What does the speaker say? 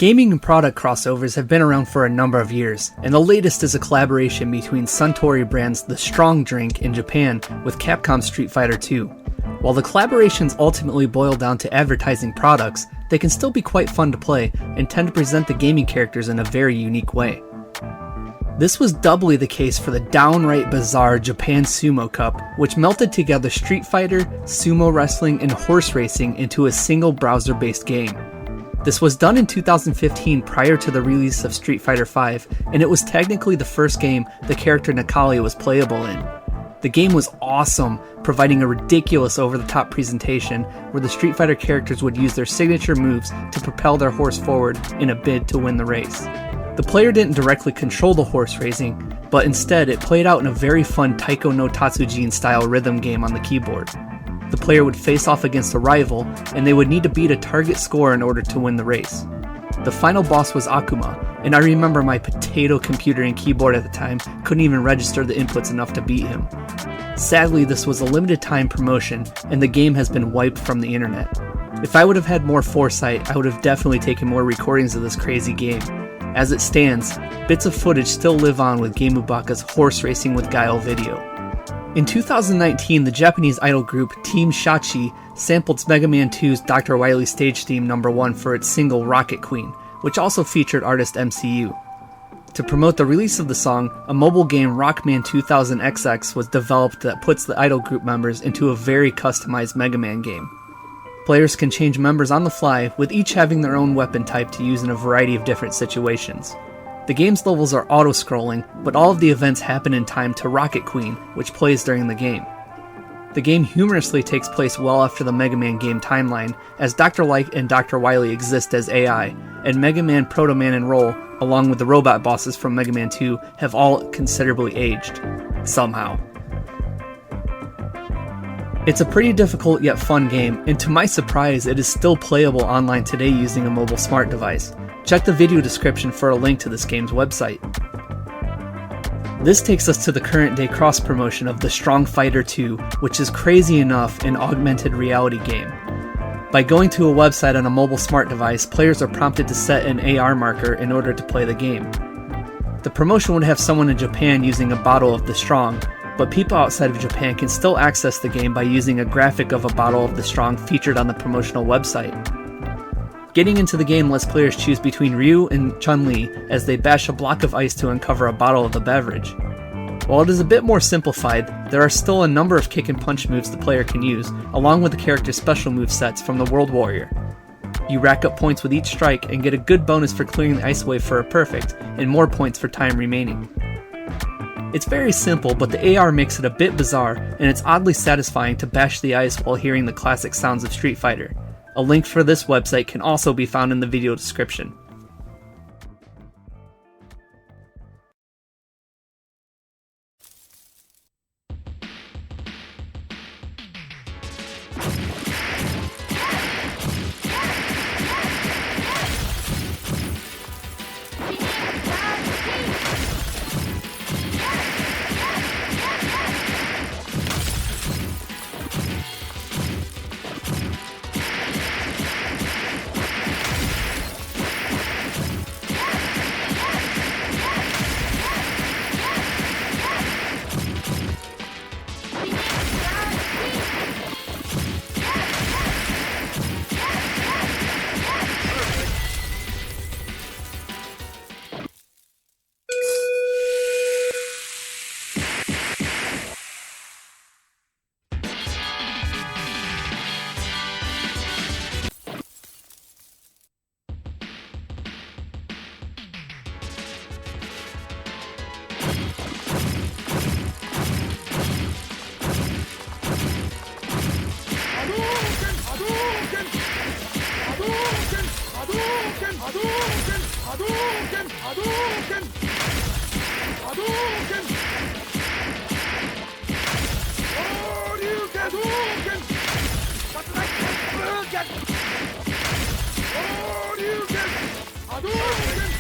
Gaming and product crossovers have been around for a number of years, and the latest is a collaboration between Suntory Brand's The Strong Drink in Japan with Capcom's Street Fighter II. While the collaborations ultimately boil down to advertising products, they can still be quite fun to play and tend to present the gaming characters in a very unique way. This was doubly the case for the downright bizarre Japan Sumo Cup, which melted together Street Fighter, sumo wrestling, and horse racing into a single browser-based game. This was done in 2015 prior to the release of Street Fighter V, and it was technically the first game the character Nakali was playable in. The game was awesome, providing a ridiculous over-the-top presentation where the Street Fighter characters would use their signature moves to propel their horse forward in a bid to win the race. The player didn't directly control the horse racing, but instead it played out in a very fun Taiko no Tatsujin style rhythm game on the keyboard. The player would face off against a rival, and they would need to beat a target score in order to win the race. The final boss was Akuma, and I remember my potato computer and keyboard at the time couldn't even register the inputs enough to beat him. Sadly, this was a limited time promotion, and the game has been wiped from the internet. If I would have had more foresight, I would have definitely taken more recordings of this crazy game. As it stands, bits of footage still live on with Gamebaka's Horse Racing with Guile video. In 2019, the Japanese idol group Team Shachi sampled Mega Man 2's Dr. Wily stage theme number 1 for its single Rocket Queen, which also featured artist MCU. To promote the release of the song, a mobile game Rockman 2000XX was developed that puts the idol group members into a very customized Mega Man game. Players can change members on the fly, with each having their own weapon type to use in a variety of different situations. The game's levels are auto-scrolling, but all of the events happen in time to Rocket Queen, which plays during the game. The game humorously takes place well after the Mega Man game timeline, as Dr. Light and Dr. Wily exist as AI, and Mega Man, Proto Man, and Roll, along with the robot bosses from Mega Man 2, have all considerably aged. Somehow. It's a pretty difficult yet fun game, and to my surprise, it is still playable online today using a mobile smart device. Check the video description for a link to this game's website. This takes us to the current day cross-promotion of The Strong Fighter 2, which is crazy enough an augmented reality game. By going to a website on a mobile smart device, players are prompted to set an AR marker in order to play the game. The promotion would have someone in Japan using a bottle of The Strong, but people outside of Japan can still access the game by using a graphic of a bottle of The Strong featured on the promotional website. Getting into the game lets players choose between Ryu and Chun-Li as they bash a block of ice to uncover a bottle of the beverage. While it is a bit more simplified, there are still a number of kick and punch moves the player can use, along with the character's special move sets from the World Warrior. You rack up points with each strike and get a good bonus for clearing the ice wave for a perfect, and more points for time remaining. It's very simple, but the AR makes it a bit bizarre, and it's oddly satisfying to bash the ice while hearing the classic sounds of Street Fighter. A link for this website can also be found in the video description. Hadouken!